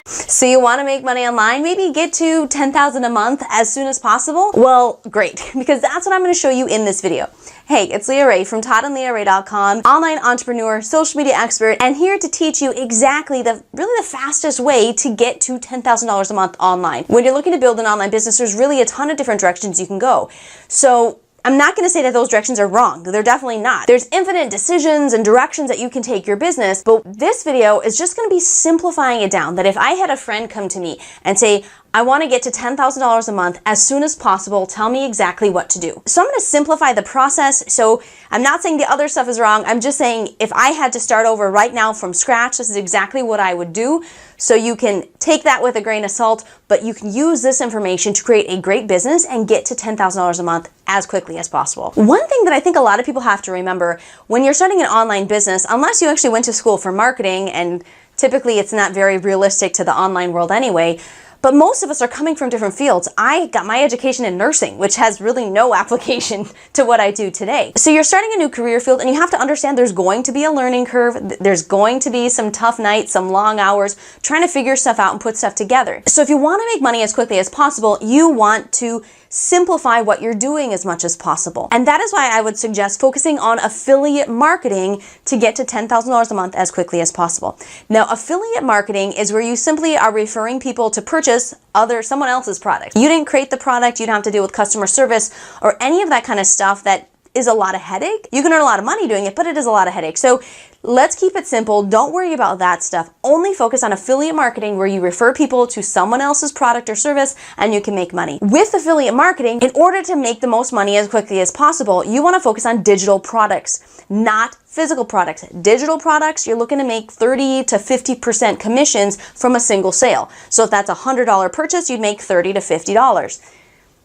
So you want to make money online, maybe get to $10,000 a month as soon as possible? Well, great, because that's what I'm going to show you in this video. Hey, it's Leah Rae from ToddandLeahRae.com, online entrepreneur, social media expert, and here to teach you exactly really the fastest way to get to $10,000 a month online. When you're looking to build an online business, there's really a ton of different directions you can go. So I'm not going to say that those directions are wrong. They're definitely not. There's infinite decisions and directions that you can take your business, but this video is just going to be simplifying it down. That if I had a friend come to me and say, I want to get to $10,000 a month as soon as possible, tell me exactly what to do. So I'm going to simplify the process. So I'm not saying the other stuff is wrong. I'm just saying if I had to start over right now from scratch, this is exactly what I would do. So you can take that with a grain of salt, but you can use this information to create a great business and get to $10,000 a month as quickly as possible. One thing that I think a lot of people have to remember when you're starting an online business, unless you actually went to school for marketing, and typically it's not very realistic to the online world anyway, but most of us are coming from different fields. I got my education in nursing, which has really no application to what I do today. So you're starting a new career field and you have to understand there's going to be a learning curve. There's going to be some tough nights, some long hours, trying to figure stuff out and put stuff together. So if you want to make money as quickly as possible, you want to simplify what you're doing as much as possible. And that is why I would suggest focusing on affiliate marketing to get to $10,000 a month as quickly as possible. Now, affiliate marketing is where you simply are referring people to purchase someone else's product. You didn't create the product, you don't have to deal with customer service or any of that kind of stuff that is a lot of headache. You can earn a lot of money doing it, but it is a lot of headache. So let's keep it simple. Don't worry about that stuff. Only focus on affiliate marketing where you refer people to someone else's product or service and you can make money. With affiliate marketing, in order to make the most money as quickly as possible, you want to focus on digital products, not physical products. Digital products, you're looking to make 30 to 50% commissions from a single sale. So if that's a $100 purchase, you'd make $30 to $50.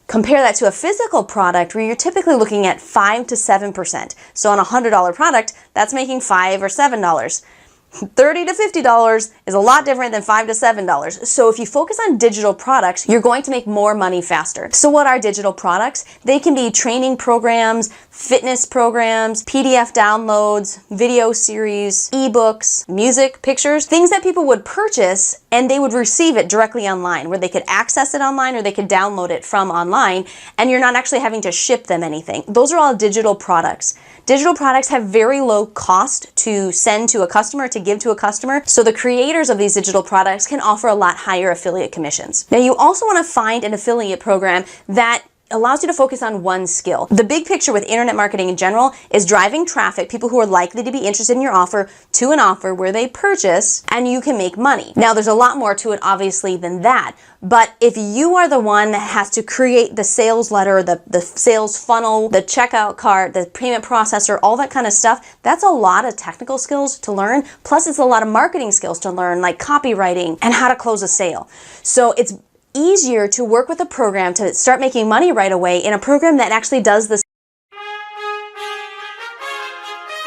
Compare that to a physical product where you're typically looking at 5 to 7%. So on a $100 product, that's making $5 or $7. $30 to $50 is a lot different than $5 to $7. So if you focus on digital products, you're going to make more money faster. So what are digital products? They can be training programs, fitness programs, PDF downloads, video series, ebooks, music, pictures, things that people would purchase and they would receive it directly online, where they could access it online or they could download it from online, and you're not actually having to ship them anything. Those are all digital products. Digital products have very low cost to send to a customer, to give to a customer, so the creators of these digital products can offer a lot higher affiliate commissions. Now, you also want to find an affiliate program that allows you to focus on one skill. The big picture with internet marketing in general is driving traffic, people who are likely to be interested in your offer, to an offer where they purchase and you can make money. Now, there's a lot more to it obviously than that, but if you are the one that has to create the sales letter, the sales funnel, the checkout cart, the payment processor, all that kind of stuff, that's a lot of technical skills to learn, plus it's a lot of marketing skills to learn, like copywriting and how to close a sale. So it's easier to work with a program to start making money right away in a program that actually does the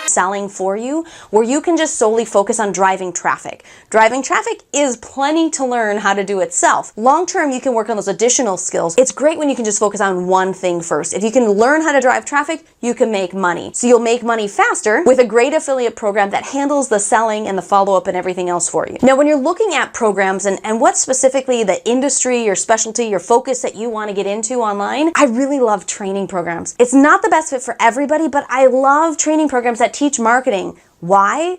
selling for you, where you can just solely focus on driving traffic. Driving traffic is plenty to learn how to do itself. Long term, you can work on those additional skills. It's great when you can just focus on one thing first. If you can learn how to drive traffic, you can make money. So you'll make money faster with a great affiliate program that handles the selling and the follow-up and everything else for you. Now, when you're looking at programs and what specifically the industry, your specialty, your focus that you want to get into online, I really love training programs. It's not the best fit for everybody, but I love training programs that teach marketing. Why?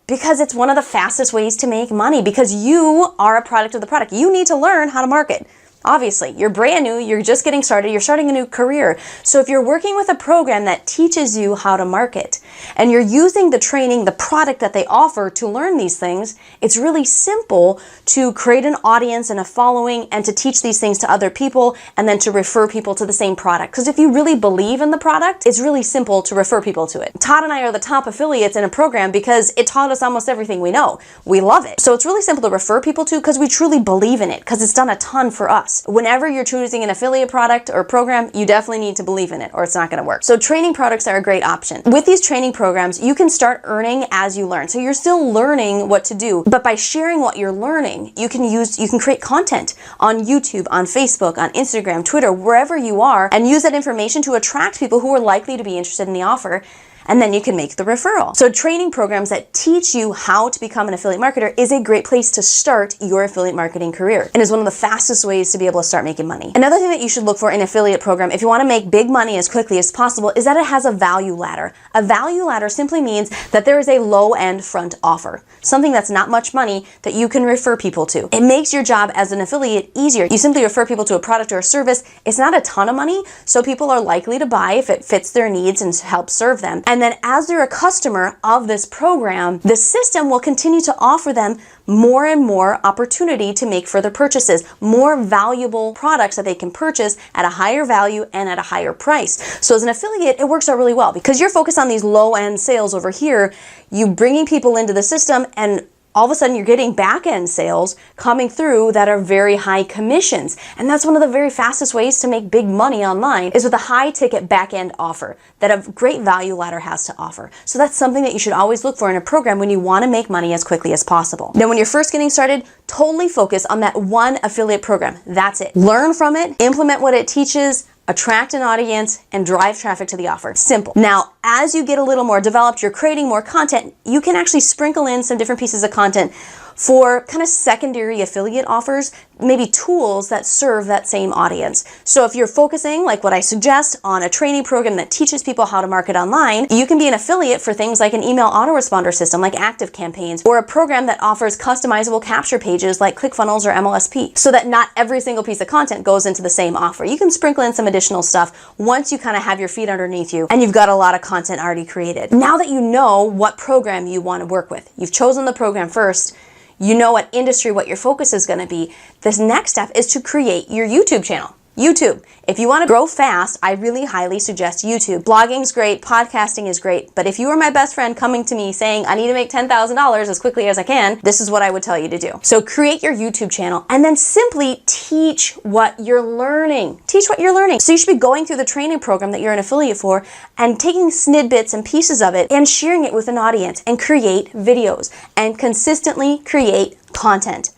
Because it's one of the fastest ways to make money, because you are a product of the product. You need to learn how to market. Obviously, you're brand new, you're just getting started, you're starting a new career. So if you're working with a program that teaches you how to market and you're using the training, the product that they offer to learn these things, it's really simple to create an audience and a following and to teach these things to other people and then to refer people to the same product. Because if you really believe in the product, it's really simple to refer people to it. Todd and I are the top affiliates in a program because it taught us almost everything we know. We love it. So it's really simple to refer people to because we truly believe in it, because it's done a ton for us. Whenever you're choosing an affiliate product or program, you definitely need to believe in it or it's not going to work. So training products are a great option. With these training programs, you can start earning as you learn. So you're still learning what to do, but by sharing what you're learning, you can create content on YouTube, on Facebook, on Instagram, Twitter, wherever you are, and use that information to attract people who are likely to be interested in the offer. and then you can make the referral. So training programs that teach you how to become an affiliate marketer is a great place to start your affiliate marketing career, and is one of the fastest ways to be able to start making money. Another thing that you should look for in an affiliate program, if you want to make big money as quickly as possible, is that it has a value ladder. A value ladder simply means that there is a low-end front offer, something that's not much money that you can refer people to. It makes your job as an affiliate easier. You simply refer people to a product or a service. It's not a ton of money, so people are likely to buy if it fits their needs and helps serve them. And then as they're a customer of this program, the system will continue to offer them more and more opportunity to make further purchases, more valuable products that they can purchase at a higher value and at a higher price. So as an affiliate, it works out really well because you're focused on these low-end sales over here, you bringing people into the system, and all of a sudden you're getting back-end sales coming through that are very high commissions. And that's one of the very fastest ways to make big money online, is with a high ticket back-end offer that a great value ladder has to offer. So that's something that you should always look for in a program when you want to make money as quickly as possible. Now, when you're first getting started, totally focus on that one affiliate program. That's it. Learn from it, implement what it teaches, attract an audience, and drive traffic to the offer. Simple. Now, as you get a little more developed, you're creating more content, you can actually sprinkle in some different pieces of content for kind of secondary affiliate offers, maybe tools that serve that same audience. So if you're focusing, like what I suggest, on a training program that teaches people how to market online, you can be an affiliate for things like an email autoresponder system like Active Campaigns, or a program that offers customizable capture pages like ClickFunnels or MLSP, so that not every single piece of content goes into the same offer. You can sprinkle in some additional stuff once you kind of have your feet underneath you and you've got a lot of content already created. Now that you know what program you want to work with, you've chosen the program first, you know what industry, what your focus is going to be, this next step is to create your YouTube channel. YouTube. If you want to grow fast, I really highly suggest YouTube. Blogging's great, podcasting is great, but if you were my best friend coming to me saying, I need to make $10,000 as quickly as I can, this is what I would tell you to do. So create your YouTube channel and then simply teach what you're learning. Teach what you're learning. So you should be going through the training program that you're an affiliate for and taking snippets and pieces of it and sharing it with an audience, and create videos and consistently create content.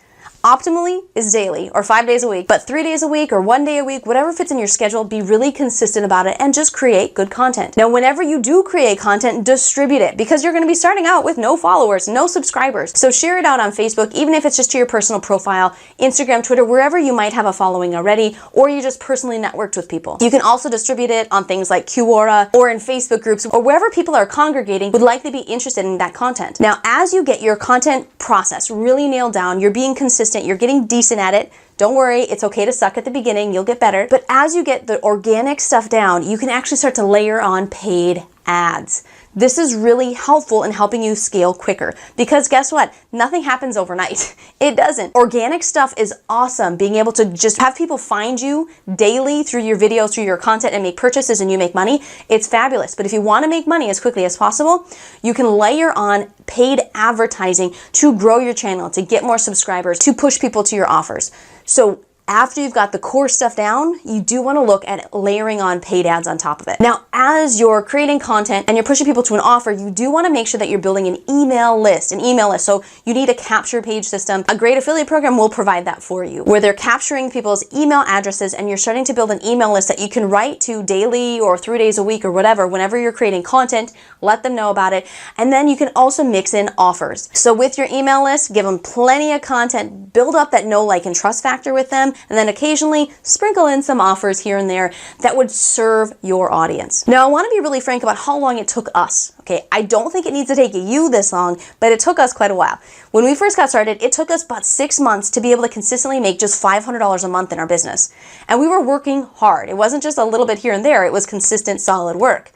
Optimally is daily or 5 days a week, but 3 days a week or 1 day a week, whatever fits in your schedule, be really consistent about it and just create good content. Now, whenever you do create content, distribute it, because you're going to be starting out with no followers, no subscribers. So share it out on Facebook, even if it's just to your personal profile, Instagram, Twitter, wherever you might have a following already, or you just personally networked with people. You can also distribute it on things like Quora or in Facebook groups, or wherever people are congregating would likely be interested in that content. Now, as you get your content process really nailed down, you're being consistent, you're getting decent at it. Don't worry, it's okay to suck at the beginning, you'll get better. But as you get the organic stuff down, you can actually start to layer on paid ads. This is really helpful in helping you scale quicker, because guess what? Nothing happens overnight. It doesn't. Organic stuff is awesome. Being able to just have people find you daily through your videos, through your content, and make purchases and you make money, it's fabulous. But if you want to make money as quickly as possible, you can layer on paid advertising to grow your channel, to get more subscribers, to push people to your offers. So after you've got the core stuff down, you do want to look at layering on paid ads on top of it. Now, as you're creating content and you're pushing people to an offer, you do want to make sure that you're building an email list. So you need a capture page system. A great affiliate program will provide that for you, where they're capturing people's email addresses and you're starting to build an email list that you can write to daily or 3 days a week or whatever. Whenever you're creating content, let them know about it. And then you can also mix in offers. So with your email list, give them plenty of content, build up that know, like, and trust factor with them, and then occasionally sprinkle in some offers here and there that would serve your audience. Now, I want to be really frank about how long it took us. Okay, I don't think it needs to take you this long, but it took us quite a while. When we first got started, it took us about 6 months to be able to consistently make just $500 a month in our business. And we were working hard. It wasn't just a little bit here and there, it was consistent, solid work.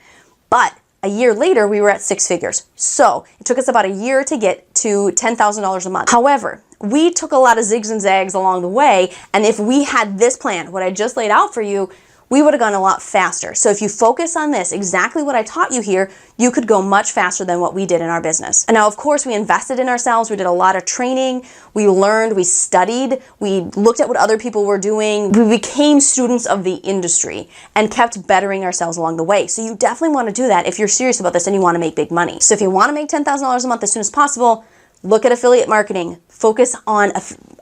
But a year later, we were at 6 figures. So it took us about a year to get to $10,000 a month. However, we took a lot of zigs and zags along the way, and if we had this plan, what I just laid out for you, we would have gone a lot faster. So if you focus on this, exactly what I taught you here, you could go much faster than what we did in our business. And now, of course, we invested in ourselves. We did a lot of training. We learned, we studied, we looked at what other people were doing. We became students of the industry and kept bettering ourselves along the way. So you definitely want to do that if you're serious about this and you want to make big money. So if you want to make $10,000 a month as soon as possible, look at affiliate marketing. Focus on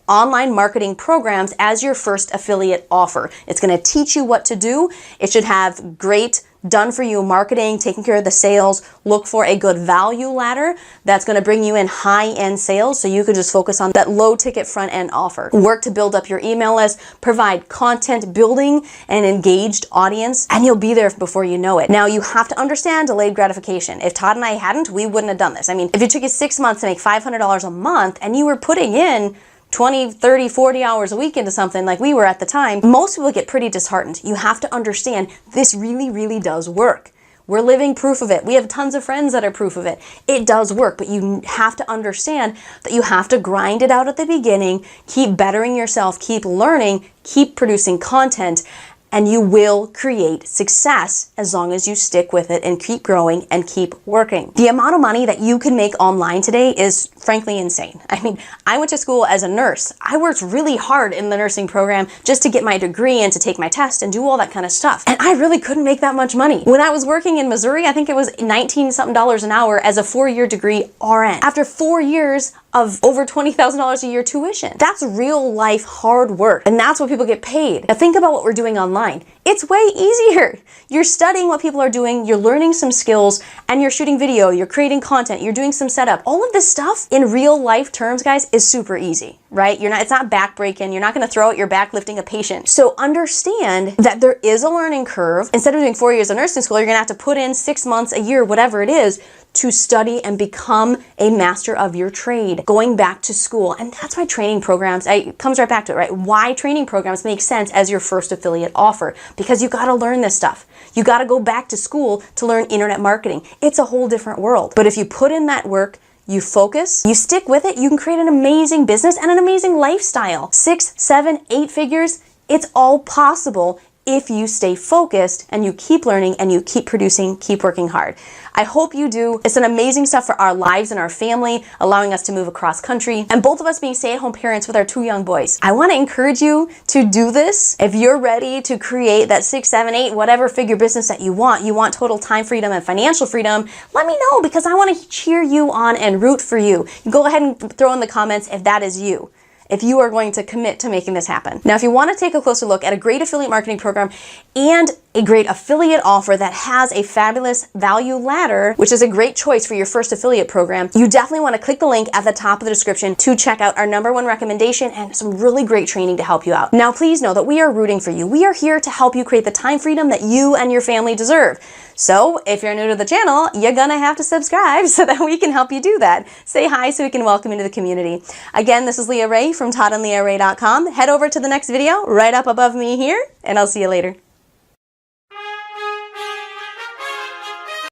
online marketing programs as your first affiliate offer. It's going to teach you what to do. It should have great done for you marketing, taking care of the sales. Look for a good value ladder that's going to bring you in high-end sales so you can just focus on that low-ticket front-end offer. Work to build up your email list, provide content building and engaged audience, and you'll be there before you know it. Now, you have to understand delayed gratification. If Todd and I hadn't, we wouldn't have done this. I mean, if it took you 6 months to make $500 a month and you were putting in 20, 30, 40 hours a week into something like we were at the time, most people get pretty disheartened. You have to understand this really, really does work. We're living proof of it. We have tons of friends that are proof of it. It does work, but you have to understand that you have to grind it out at the beginning, keep bettering yourself, keep learning, keep producing content, and you will create success as long as you stick with it and keep growing and keep working. The amount of money that you can make online today is frankly insane. I mean, I went to school as a nurse. I worked really hard in the nursing program just to get my degree and to take my test and do all that kind of stuff. And I really couldn't make that much money. When I was working in Missouri, I think it was 19 something dollars an hour as a 4-year degree RN. After 4 years of over $20,000 a year tuition. That's real life hard work, and that's what people get paid. Now think about what we're doing online. It's way easier. You're studying what people are doing, you're learning some skills, and you're shooting video, you're creating content, you're doing some setup. All of this stuff in real life terms, guys, is super easy, right? It's not backbreaking. You're not gonna throw out your back lifting a patient. So understand that there is a learning curve. Instead of doing 4 years of nursing school, you're gonna have to put in 6 months, a year, whatever it is, to study and become a master of your trade, going back to school. And that's why training programs, it comes right back to it, right? Why training programs make sense as your first affiliate offer, because you gotta learn this stuff. You gotta go back to school to learn internet marketing. It's a whole different world. But if you put in that work, you focus, you stick with it, you can create an amazing business and an amazing lifestyle. 6, 7, 8 figures, it's all possible if you stay focused and you keep learning and you keep producing, keep working hard. I hope you do. It's an amazing stuff for our lives and our family, allowing us to move across country, and both of us being stay-at-home parents with our 2 young boys. I want to encourage you to do this. If you're ready to create that 6, 7, 8, whatever figure business that you want total time freedom and financial freedom, let me know, because I want to cheer you on and root for you. Go ahead and throw in the comments if that is you, if you are going to commit to making this happen. Now, if you want to take a closer look at a great affiliate marketing program and a great affiliate offer that has a fabulous value ladder, which is a great choice for your first affiliate program, you definitely want to click the link at the top of the description to check out our #1 recommendation and some really great training to help you out. Now, please know that we are rooting for you. We are here to help you create the time freedom that you and your family deserve. So if you're new to the channel, you're gonna have to subscribe so that we can help you do that. Say hi so we can welcome you to the community. Again, this is Leah Ray from toddandleahray.com. Head over to the next video right up above me here, and I'll see you later.